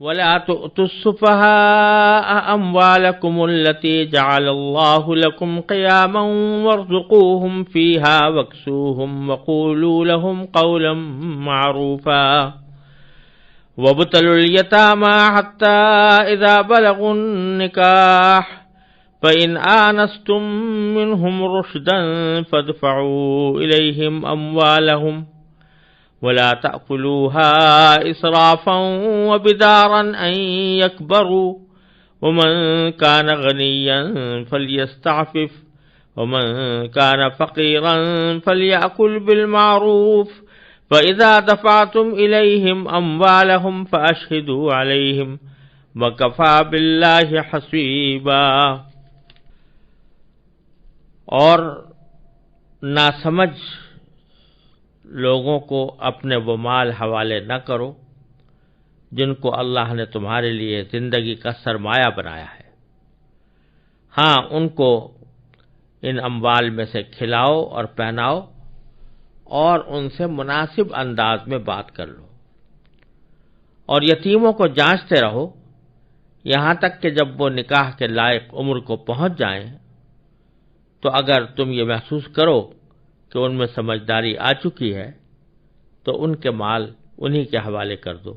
وَلَا تُؤْتُوا السُّفَهَاءَ أَمْوَالَكُمُ الَّتِي جَعَلَ اللَّهُ لَكُمْ قِيَامًا وَارْزُقُوهُمْ فِيهَا وَاكْسُوهُمْ وَقُولُوا لَهُمْ قَوْلًا مَّعْرُوفًا وَابْتَلُوا الْيَتَامَىٰ حَتَّىٰ إِذَا بَلَغُوا النِّكَاحَ فَإِنْ آنَسْتُم مِّنْهُمْ رُشْدًا فَادْفَعُوا إِلَيْهِمْ أَمْوَالَهُمْ ولا تأكلوها إسرافا وبدارا أن يكبروا ومن كان غنيا فليستعفف ومن كان فقيرا فليأكل بالمعروف فإذا دفعتم إليهم أموالهم فأشهدوا عليهم وكفى بالله حسيبا۔ اور ناسمجھ لوگوں کو اپنے وہ مال حوالے نہ کرو جن کو اللہ نے تمہارے لیے زندگی کا سرمایہ بنایا ہے۔ ہاں، ان کو ان اموال میں سے کھلاؤ اور پہناؤ اور ان سے مناسب انداز میں بات کر لو، اور یتیموں کو جانچتے رہو یہاں تک کہ جب وہ نکاح کے لائق عمر کو پہنچ جائیں، تو اگر تم یہ محسوس کرو کہ ان میں سمجھداری آ چکی ہے تو ان کے مال انہی کے حوالے کر دو،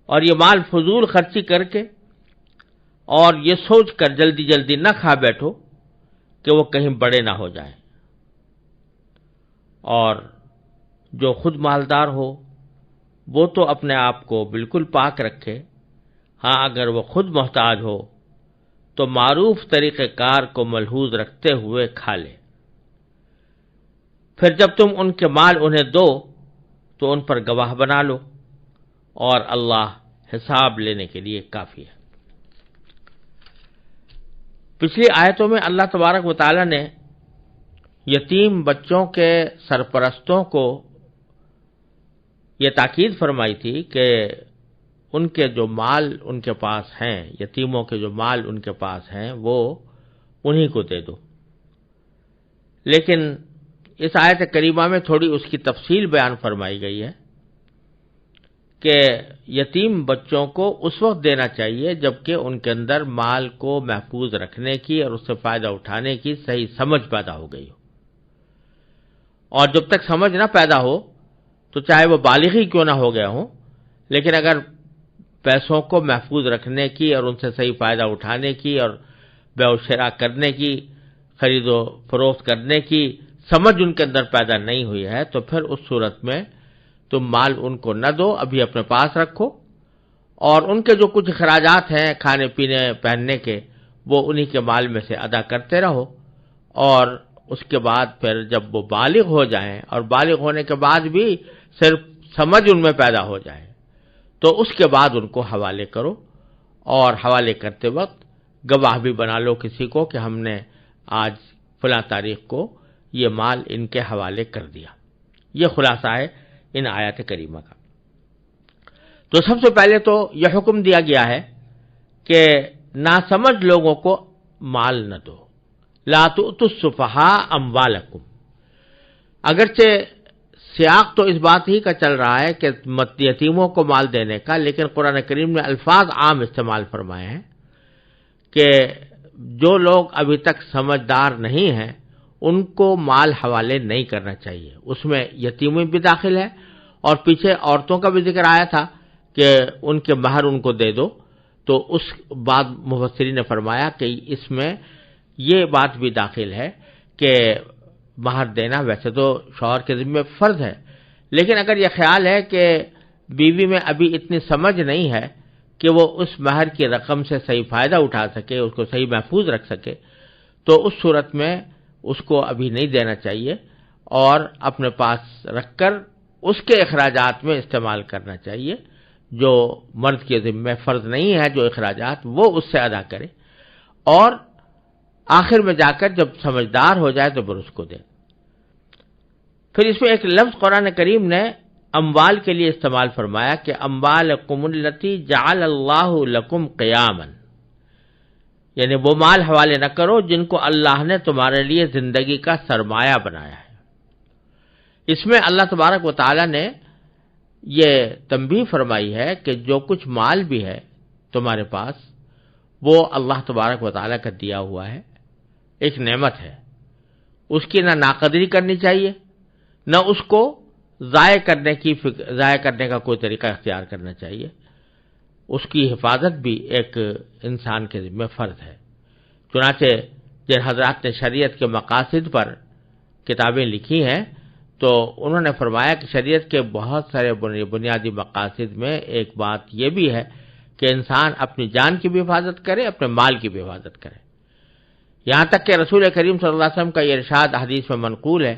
اور یہ مال فضول خرچی کر کے اور یہ سوچ کر جلدی جلدی نہ کھا بیٹھو کہ وہ کہیں بڑے نہ ہو جائیں۔ اور جو خود مالدار ہو وہ تو اپنے آپ کو بالکل پاک رکھے، ہاں اگر وہ خود محتاج ہو تو معروف طریقہ کار کو ملحوظ رکھتے ہوئے کھا لے۔ پھر جب تم ان کے مال انہیں دو تو ان پر گواہ بنا لو، اور اللہ حساب لینے کے لیے کافی ہے۔ پچھلی آیتوں میں اللہ تبارک و تعالی نے یتیم بچوں کے سرپرستوں کو یہ تاکید فرمائی تھی کہ ان کے جو مال ان کے پاس ہیں، یتیموں کے جو مال ان کے پاس ہیں، وہ انہی کو دے دو۔ لیکن اس آیت کریمہ میں تھوڑی اس کی تفصیل بیان فرمائی گئی ہے کہ یتیم بچوں کو اس وقت دینا چاہیے جبکہ ان کے اندر مال کو محفوظ رکھنے کی اور اس سے فائدہ اٹھانے کی صحیح سمجھ پیدا ہو گئی ہو، اور جب تک سمجھ نہ پیدا ہو تو چاہے وہ بالغ ہی کیوں نہ ہو گئے ہوں، لیکن اگر پیسوں کو محفوظ رکھنے کی اور ان سے صحیح فائدہ اٹھانے کی اور بیع و شراء کرنے کی، خرید و فروخت کرنے کی سمجھ ان کے اندر پیدا نہیں ہوئی ہے تو پھر اس صورت میں تم مال ان کو نہ دو، ابھی اپنے پاس رکھو، اور ان کے جو کچھ اخراجات ہیں کھانے پینے پہننے کے وہ انہی کے مال میں سے ادا کرتے رہو، اور اس کے بعد پھر جب وہ بالغ ہو جائیں اور بالغ ہونے کے بعد بھی صرف سمجھ ان میں پیدا ہو جائے تو اس کے بعد ان کو حوالے کرو، اور حوالے کرتے وقت گواہ بھی بنا لو کسی کو کہ ہم نے آج فلاں تاریخ کو یہ مال ان کے حوالے کر دیا۔ یہ خلاصہ ہے ان آیات کریمہ کا۔ تو سب سے پہلے تو یہ حکم دیا گیا ہے کہ ناسمجھ لوگوں کو مال نہ دو، لا تؤتوا السفہاء اموالکم۔ اگرچہ سیاق تو اس بات ہی کا چل رہا ہے کہ یتیموں کو مال دینے کا، لیکن قرآن کریم نے الفاظ عام استعمال فرمائے ہیں کہ جو لوگ ابھی تک سمجھدار نہیں ہیں ان کو مال حوالے نہیں کرنا چاہیے۔ اس میں یتیمیں بھی داخل ہے، اور پیچھے عورتوں کا بھی ذکر آیا تھا کہ ان کے مہر ان کو دے دو، تو اس بعد مفسرین نے فرمایا کہ اس میں یہ بات بھی داخل ہے کہ مہر دینا ویسے تو شوہر کے ذمہ فرض ہے، لیکن اگر یہ خیال ہے کہ بیوی میں ابھی اتنی سمجھ نہیں ہے کہ وہ اس مہر کی رقم سے صحیح فائدہ اٹھا سکے، اس کو صحیح محفوظ رکھ سکے، تو اس صورت میں اس کو ابھی نہیں دینا چاہیے، اور اپنے پاس رکھ کر اس کے اخراجات میں استعمال کرنا چاہیے۔ جو مرد کے ذمہ فرض نہیں ہے جو اخراجات، وہ اس سے ادا کرے، اور آخر میں جا کر جب سمجھدار ہو جائے تو پھر اس کو دے۔ پھر اس میں ایک لفظ قرآن کریم نے اموال کے لیے استعمال فرمایا کہ اموالکم التی جعل اللہ لکم قیاما، یعنی وہ مال حوالے نہ کرو جن کو اللہ نے تمہارے لیے زندگی کا سرمایہ بنایا ہے۔ اس میں اللہ تبارک و تعالی نے یہ تنبیہ فرمائی ہے کہ جو کچھ مال بھی ہے تمہارے پاس وہ اللہ تبارک و تعالیٰ کا دیا ہوا ہے، ایک نعمت ہے، اس کی نہ ناقدری کرنی چاہیے، نہ اس کو ضائع کرنے کا کوئی طریقہ اختیار کرنا چاہیے۔ اس کی حفاظت بھی ایک انسان کے ذمہ فرض ہے۔ چنانچہ جن حضرات نے شریعت کے مقاصد پر کتابیں لکھی ہیں تو انہوں نے فرمایا کہ شریعت کے بہت سارے بنیادی مقاصد میں ایک بات یہ بھی ہے کہ انسان اپنی جان کی بھی حفاظت کرے، اپنے مال کی بھی حفاظت کرے۔ یہاں تک کہ رسول کریم صلی اللہ علیہ وسلم کا یہ ارشاد حدیث میں منقول ہے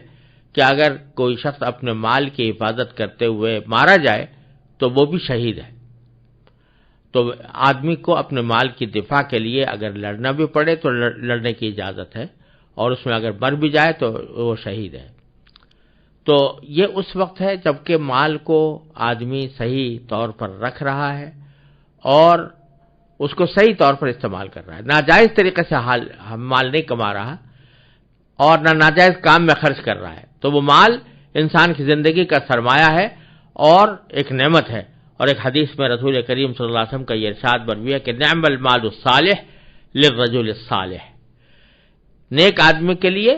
کہ اگر کوئی شخص اپنے مال کی حفاظت کرتے ہوئے مارا جائے تو وہ بھی شہید ہے۔ تو آدمی کو اپنے مال کی دفاع کے لیے اگر لڑنا بھی پڑے تو لڑنے کی اجازت ہے، اور اس میں اگر مر بھی جائے تو وہ شہید ہے۔ تو یہ اس وقت ہے جبکہ مال کو آدمی صحیح طور پر رکھ رہا ہے اور اس کو صحیح طور پر استعمال کر رہا ہے، ناجائز طریقے سے مال نہیں کما رہا اور نہ ناجائز کام میں خرچ کر رہا ہے، تو وہ مال انسان کی زندگی کا سرمایہ ہے اور ایک نعمت ہے۔ اور ایک حدیث میں رسول کریم صلی اللہ علیہ وسلم کا یہ ارشاد مروی ہے کہ نعم المال الصالح للرجل الصالح، نیک آدمی کے لیے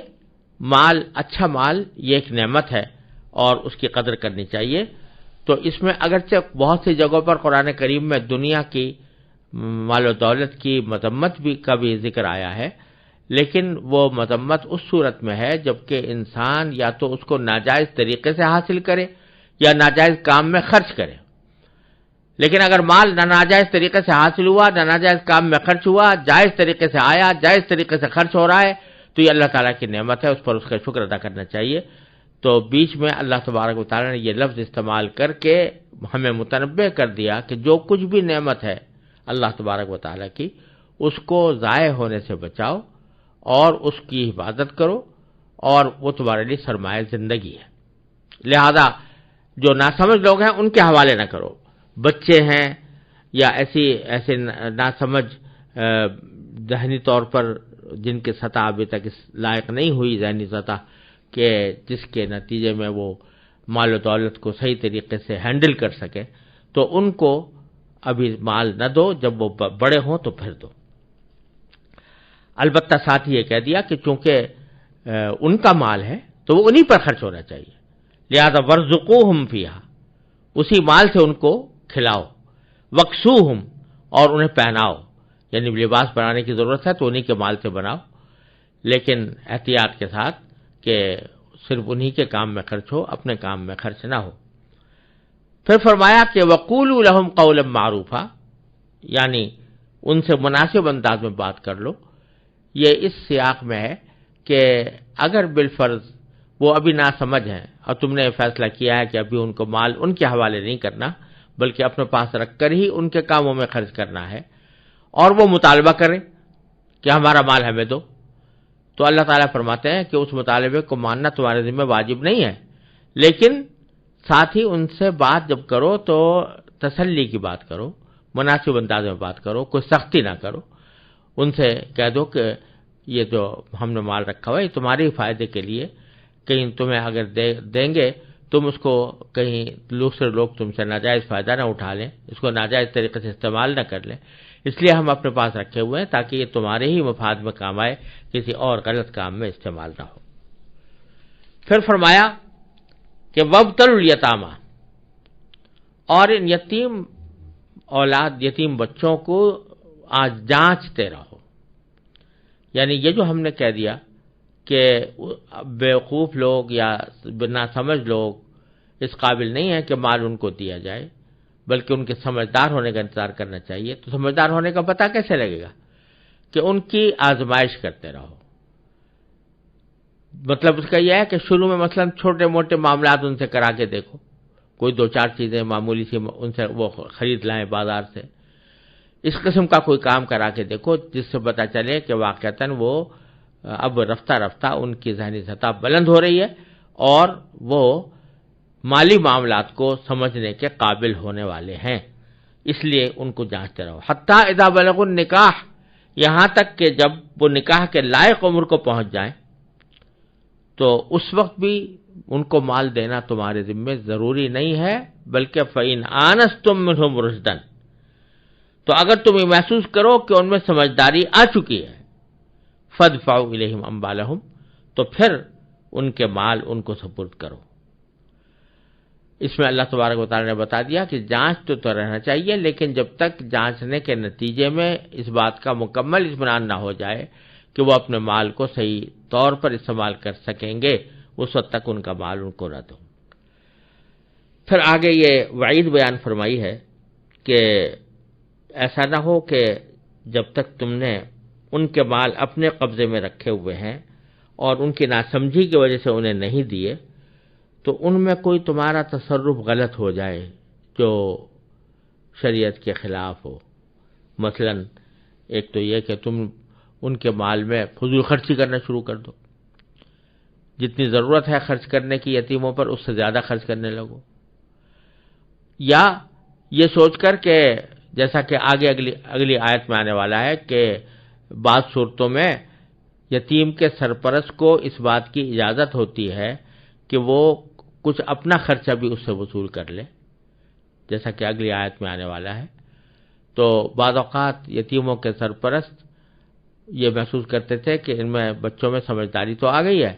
مال، اچھا مال یہ ایک نعمت ہے اور اس کی قدر کرنی چاہیے۔ تو اس میں اگرچہ بہت سی جگہوں پر قرآن کریم میں دنیا کی مال و دولت کی مذمت کا بھی ذکر آیا ہے، لیکن وہ مذمت اس صورت میں ہے جبکہ انسان یا تو اس کو ناجائز طریقے سے حاصل کرے یا ناجائز کام میں خرچ کرے۔ لیکن اگر مال نہ ناجائز طریقے سے حاصل ہوا، نہ ناجائز کام میں خرچ ہوا، جائز طریقے سے آیا، جائز طریقے سے خرچ ہو رہا ہے، تو یہ اللہ تعالیٰ کی نعمت ہے، اس پر اس کا شکر ادا کرنا چاہیے۔ تو بیچ میں اللہ تبارک و تعالیٰ نے یہ لفظ استعمال کر کے ہمیں متنبہ کر دیا کہ جو کچھ بھی نعمت ہے اللہ تبارک و تعالیٰ کی، اس کو ضائع ہونے سے بچاؤ اور اس کی حفاظت کرو، اور وہ تمہارے لیے سرمایہ زندگی ہے۔ لہذا جو ناسمجھ لوگ ہیں ان کے حوالے نہ کرو، بچے ہیں یا ایسے ناسمجھ ذہنی طور پر جن کی سطح ابھی تک اس لائق نہیں ہوئی، ذہنی سطح کہ جس کے نتیجے میں وہ مال و دولت کو صحیح طریقے سے ہینڈل کر سکے، تو ان کو ابھی مال نہ دو، جب وہ بڑے ہوں تو پھر دو۔ البتہ ساتھ ہی یہ کہہ دیا کہ چونکہ ان کا مال ہے تو وہ انہی پر خرچ ہونا چاہیے، لہذا ورزقوہم فیہا، اسی مال سے ان کو کھلاؤ، وکسوہم، اور انہیں پہناؤ، یعنی لباس بنانے کی ضرورت ہے تو انہی کے مال سے بناؤ، لیکن احتیاط کے ساتھ کہ صرف انہی کے کام میں خرچ ہو، اپنے کام میں خرچ نہ ہو۔ پھر فرمایا کہ وَقُولُوا لَهُمْ قَوْلًا مَّعْرُوفًا، یعنی ان سے مناسب انداز میں بات کر لو۔ یہ اس سیاق میں ہے کہ اگر بالفرض وہ ابھی ناسمجھ ہیں اور تم نے فیصلہ کیا ہے کہ ابھی ان کو مال ان کے حوالے نہیں کرنا بلکہ اپنے پاس رکھ کر ہی ان کے کاموں میں خرچ کرنا ہے، اور وہ مطالبہ کریں کہ ہمارا مال ہمیں دو، تو اللہ تعالیٰ فرماتے ہیں کہ اس مطالبے کو ماننا تمہارے ذمہ واجب نہیں ہے، لیکن ساتھ ہی ان سے بات جب کرو تو تسلی کی بات کرو، مناسب انداز میں بات کرو، کوئی سختی نہ کرو۔ ان سے کہہ دو کہ یہ جو ہم نے مال رکھا ہوا ہے یہ تمہارے فائدے کے لیے، کہیں تمہیں اگر دیں گے تم اس کو کہیں دوسرے لوگ تم سے ناجائز فائدہ نہ اٹھا لیں، اس کو ناجائز طریقے سے استعمال نہ کر لیں، اس لیے ہم اپنے پاس رکھے ہوئے ہیں تاکہ یہ تمہارے ہی مفاد میں کام آئے، کسی اور غلط کام میں استعمال نہ ہو۔ پھر فرمایا کہ وابتلوا الیتامی، اور ان یتیم اولاد، یتیم بچوں کو آج جانچتے رہو۔ یعنی یہ جو ہم نے کہہ دیا کہ بیوقوف لوگ یا ناسمجھ لوگ اس قابل نہیں ہیں کہ مال ان کو دیا جائے، بلکہ ان کے سمجھدار ہونے کا انتظار کرنا چاہیے۔ تو سمجھدار ہونے کا پتہ کیسے لگے گا؟ کہ ان کی آزمائش کرتے رہو۔ مطلب اس کا یہ ہے کہ شروع میں مثلا چھوٹے موٹے معاملات ان سے کرا کے دیکھو، کوئی دو چار چیزیں معمولی سی ان سے وہ خرید لائیں بازار سے، اس قسم کا کوئی کام کرا کے دیکھو جس سے پتہ چلے کہ واقعتاً وہ اب رفتہ رفتہ ان کی ذہنی سطح بلند ہو رہی ہے اور وہ مالی معاملات کو سمجھنے کے قابل ہونے والے ہیں، اس لیے ان کو جانچتے رہو۔ حتیٰ اذا بلغوا النکاح، یہاں تک کہ جب وہ نکاح کے لائق عمر کو پہنچ جائیں تو اس وقت بھی ان کو مال دینا تمہارے ذمے ضروری نہیں ہے، بلکہ فَإِنْ آنَسْتُم مِّنْهُمْ رُشْدًا، تو اگر تم یہ محسوس کرو کہ ان میں سمجھداری آ چکی ہے، فَادْفَعُوا إِلَيْهِمْ أَمْوَالَهُمْ، تو پھر ان کے مال ان کو سپرد کرو۔ اس میں اللہ تبارک و تعالی نے بتا دیا کہ جانچ تو رہنا چاہیے، لیکن جب تک جانچنے کے نتیجے میں اس بات کا مکمل اطمینان نہ ہو جائے کہ وہ اپنے مال کو صحیح طور پر استعمال کر سکیں گے، اس وقت تک ان کا مال ان کو نہ دو۔ پھر آگے یہ وعید بیان فرمائی ہے کہ ایسا نہ ہو کہ جب تک تم نے ان کے مال اپنے قبضے میں رکھے ہوئے ہیں اور ان کی ناسمجھی کی وجہ سے انہیں نہیں دیے، تو ان میں کوئی تمہارا تصرف غلط ہو جائے جو شریعت کے خلاف ہو۔ مثلا ایک تو یہ کہ تم ان کے مال میں فضول خرچی کرنا شروع کر دو، جتنی ضرورت ہے خرچ کرنے کی یتیموں پر اس سے زیادہ خرچ کرنے لگو، یا یہ سوچ کر کہ جیسا کہ آگے اگلی آیت میں آنے والا ہے کہ بعض صورتوں میں یتیم کے سرپرست کو اس بات کی اجازت ہوتی ہے کہ وہ کچھ اپنا خرچہ بھی اس سے وصول کر لے، جیسا کہ اگلی آیت میں آنے والا ہے۔ تو بعض اوقات یتیموں کے سرپرست یہ محسوس کرتے تھے کہ ان میں بچوں میں سمجھداری تو آ گئی ہے،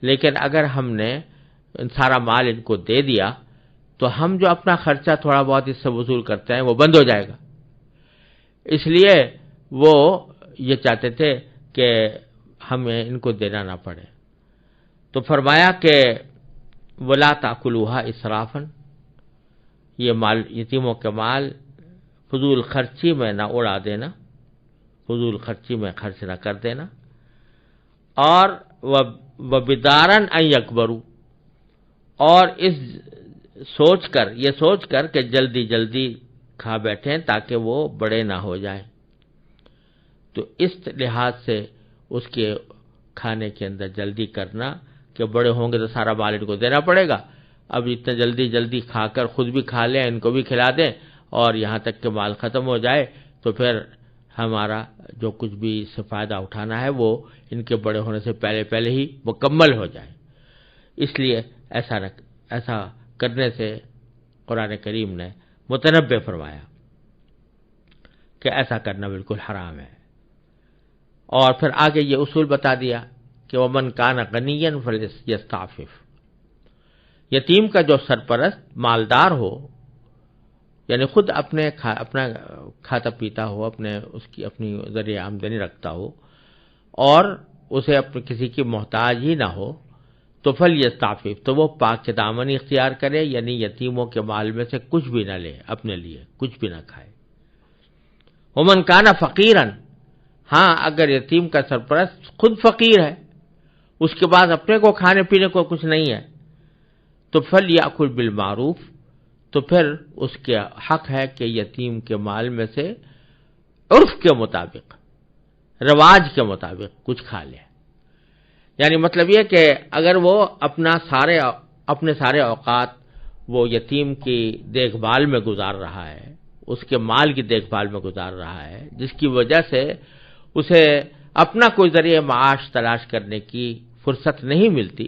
لیکن اگر ہم نے سارا مال ان کو دے دیا تو ہم جو اپنا خرچہ تھوڑا بہت اس سے وصول کرتے ہیں وہ بند ہو جائے گا، اس لیے وہ یہ چاہتے تھے کہ ہمیں ان کو دینا نہ پڑے۔ تو فرمایا کہ وَلَا تَأْكُلُوهَا إِسْرَافًا، یہ مال یتیموں کے مال فضول خرچی میں نہ اڑا دینا، فضول خرچی میں خرچ نہ کر دینا، اور وَبِدَارًا أَن يَكْبَرُوا، اور یہ سوچ کر کہ جلدی جلدی کھا بیٹھیں تاکہ وہ بڑے نہ ہو جائیں۔ تو اس لحاظ سے اس کے کھانے کے اندر جلدی کرنا کہ بڑے ہوں گے تو سارا مال ان کو دینا پڑے گا، اب اتنا جلدی کھا کر خود بھی کھا لیں، ان کو بھی کھلا دیں، اور یہاں تک کہ مال ختم ہو جائے تو پھر ہمارا جو کچھ بھی اس سے فائدہ اٹھانا ہے وہ ان کے بڑے ہونے سے پہلے ہی مکمل ہو جائے۔ اس لیے ایسا کرنے سے قرآن کریم نے متنبہ فرمایا کہ ایسا کرنا بالکل حرام ہے، اور پھر آگے یہ اصول بتا دیا کہ وَمَنْ كَانَ غَنِيًّا فَلْيَسْتَعْفِفْ، یتیم کا جو سرپرست مالدار ہو، یعنی خود اپنا کھاتا پیتا ہو، اپنی ذریعہ آمدنی رکھتا ہو، اور اسے کسی کی محتاج ہی نہ ہو، تو فَلْيَسْتَعْفِفْ، تو وہ پاک دامنی اختیار کرے، یعنی یتیموں کے مال میں سے کچھ بھی نہ لے، اپنے لیے کچھ بھی نہ کھائے۔ وَمَنْ كَانَ فَقِيرًا، ہاں اگر یتیم کا سرپرست خود فقیر ہے، اس کے بعد اپنے کو کھانے پینے کو کچھ نہیں ہے، تو فَلْيَأْكُلْ بِالْمَعْرُوفِ، تو پھر اس کے حق ہے کہ یتیم کے مال میں سے عرف کے مطابق، رواج کے مطابق کچھ کھا لے۔ یعنی مطلب یہ کہ اگر وہ اپنے سارے اوقات وہ یتیم کی دیکھ بھال میں گزار رہا ہے، اس کے مال کی دیکھ بھال میں گزار رہا ہے، جس کی وجہ سے اسے اپنا کوئی ذریعہ معاش تلاش کرنے کی فرصت نہیں ملتی،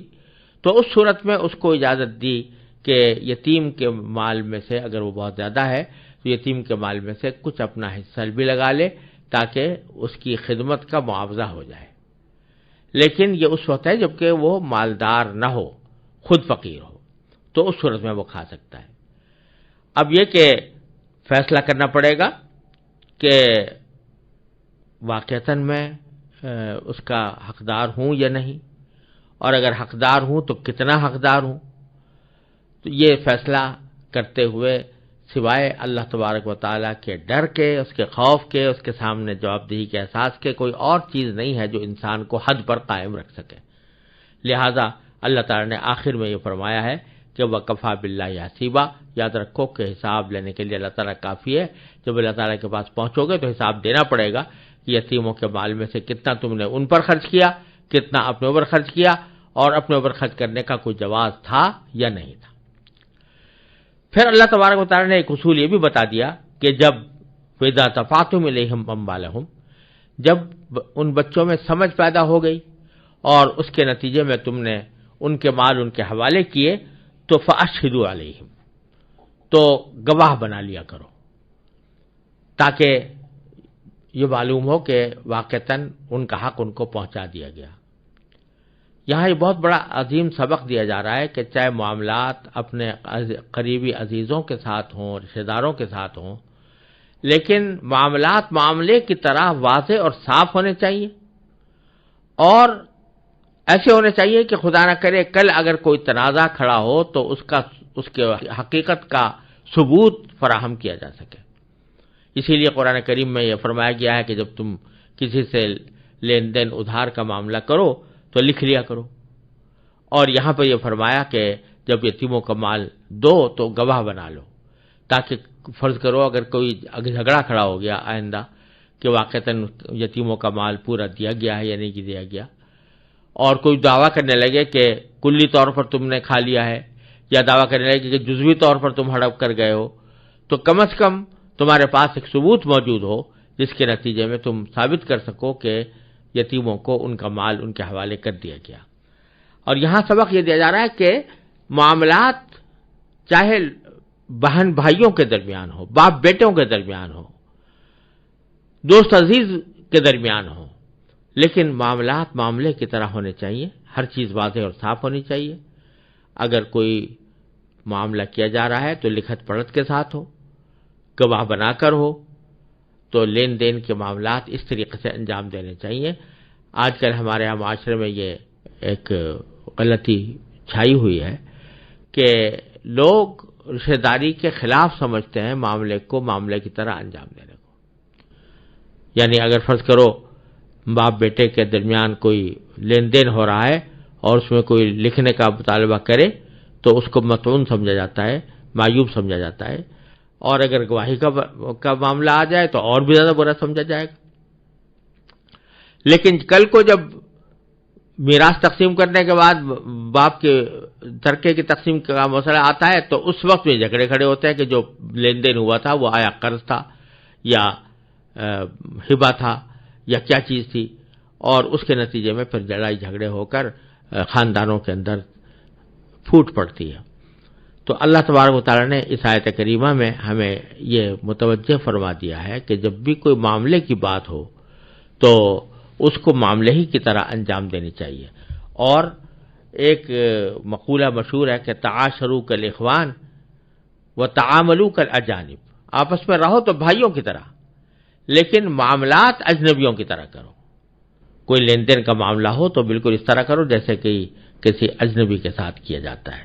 تو اس صورت میں اس کو اجازت دی کہ یتیم کے مال میں سے اگر وہ بہت زیادہ ہے تو یتیم کے مال میں سے کچھ اپنا حصہ بھی لگا لے تاکہ اس کی خدمت کا معاوضہ ہو جائے۔ لیکن یہ اس وقت ہے جبکہ وہ مالدار نہ ہو، خود فقیر ہو، تو اس صورت میں وہ کھا سکتا ہے۔ اب یہ کہ فیصلہ کرنا پڑے گا کہ واقعتاً میں اس کا حقدار ہوں یا نہیں، اور اگر حقدار ہوں تو کتنا حقدار ہوں۔ تو یہ فیصلہ کرتے ہوئے سوائے اللہ تبارک و تعالیٰ کے ڈر کے، اس کے خوف کے، اس کے سامنے جواب دہی کے احساس کے کوئی اور چیز نہیں ہے جو انسان کو حد پر قائم رکھ سکے۔ لہذا اللہ تعالیٰ نے آخر میں یہ فرمایا ہے کہ وَكَفَىٰ بِاللَّهِ حَسِيبًا، یاد رکھو کہ حساب لینے کے لیے اللہ تعالیٰ کافی ہے۔ جب اللہ تعالیٰ کے پاس پہنچو گے تو حساب دینا پڑے گا کہ یتیموں کے مال میں سے کتنا تم نے ان پر خرچ کیا، کتنا اپنے اوپر خرچ کیا، اور اپنے اوپر خرچ کرنے کا کوئی جواز تھا یا نہیں تھا۔ پھر اللہ تبارک و تعالیٰ نے ایک اصول یہ بھی بتا دیا کہ جب وَإِذَا دَفَعْتُمْ إِلَيْهِمْ أَمْوَالَهُمْ، جب ان بچوں میں سمجھ پیدا ہو گئی اور اس کے نتیجے میں تم نے ان کے مال ان کے حوالے کیے تو فاشہدوا علیہم، تو گواہ بنا لیا کرو، تاکہ یہ معلوم ہو کہ واقعتاً ان کا حق ان کو پہنچا دیا گیا۔ یہاں یہ بہت بڑا عظیم سبق دیا جا رہا ہے کہ چاہے معاملات اپنے قریبی عزیزوں کے ساتھ ہوں، رشتہ داروں کے ساتھ ہوں، لیکن معاملات معاملے کی طرح واضح اور صاف ہونے چاہیے، اور ایسے ہونے چاہیے کہ خدا نہ کرے کل اگر کوئی تنازع کھڑا ہو تو اس کے حقیقت کا ثبوت فراہم کیا جا سکے۔ اسی لیے قرآن کریم میں یہ فرمایا گیا ہے کہ جب تم کسی سے لین دین ادھار کا معاملہ کرو تو لکھ لیا کرو، اور یہاں پہ یہ فرمایا کہ جب یتیموں کا مال دو تو گواہ بنا لو، تاکہ فرض کرو اگر کوئی جھگڑا کھڑا ہو گیا آئندہ کہ واقعتاً یتیموں کا مال پورا دیا گیا ہے یا نہیں دیا گیا، اور کوئی دعویٰ کرنے لگے کہ کلی طور پر تم نے کھا لیا ہے، یا دعویٰ کرنے لگے کہ جزوی طور پر تم ہڑپ کر گئے ہو، تو کم از کم تمہارے پاس ایک ثبوت موجود ہو جس کے نتیجے میں تم ثابت کر سکو کہ یتیموں کو ان کا مال ان کے حوالے کر دیا گیا۔ اور یہاں سبق یہ دیا جا رہا ہے کہ معاملات چاہے بہن بھائیوں کے درمیان ہو، باپ بیٹوں کے درمیان ہو، دوست عزیز کے درمیان ہو، لیکن معاملات معاملے کی طرح ہونے چاہیے، ہر چیز واضح اور صاف ہونی چاہیے۔ اگر کوئی معاملہ کیا جا رہا ہے تو لکھت پڑھت کے ساتھ ہو، گواہ بنا کر ہو، تو لین دین کے معاملات اس طریقے سے انجام دینے چاہیے۔ آج کل ہمارے یہاں معاشرے میں یہ ایک غلطی چھائی ہوئی ہے کہ لوگ رشتہ داری کے خلاف سمجھتے ہیں معاملے کی طرح انجام دینے کو۔ یعنی اگر فرض کرو باپ بیٹے کے درمیان کوئی لین دین ہو رہا ہے اور اس میں کوئی لکھنے کا مطالبہ کرے تو اس کو مطعون سمجھا جاتا ہے، معیوب سمجھا جاتا ہے، اور اگر گواہی کا معاملہ آ جائے تو اور بھی زیادہ برا سمجھا جائے گا۔ لیکن کل کو جب میراث تقسیم کرنے کے بعد باپ کے ترکے کی تقسیم کا مسئلہ آتا ہے تو اس وقت میں جھگڑے کھڑے ہوتے ہیں کہ جو لین دین ہوا تھا وہ آیا قرض تھا یا ہبہ تھا یا کیا چیز تھی، اور اس کے نتیجے میں پھر لڑائی جھگڑے ہو کر خاندانوں کے اندر پھوٹ پڑتی ہے۔ تو اللہ تبارک و تعالیٰ نے اس آیت کریمہ میں ہمیں یہ متوجہ فرما دیا ہے کہ جب بھی کوئی معاملے کی بات ہو تو اس کو معاملے ہی کی طرح انجام دینی چاہیے۔ اور ایک مقولہ مشہور ہے کہ تعاشروا کالاخوان وتعاملوا کالاجانب، آپس میں رہو تو بھائیوں کی طرح، لیکن معاملات اجنبیوں کی طرح کرو۔ کوئی لین دین کا معاملہ ہو تو بالکل اس طرح کرو جیسے کہ کسی اجنبی کے ساتھ کیا جاتا ہے۔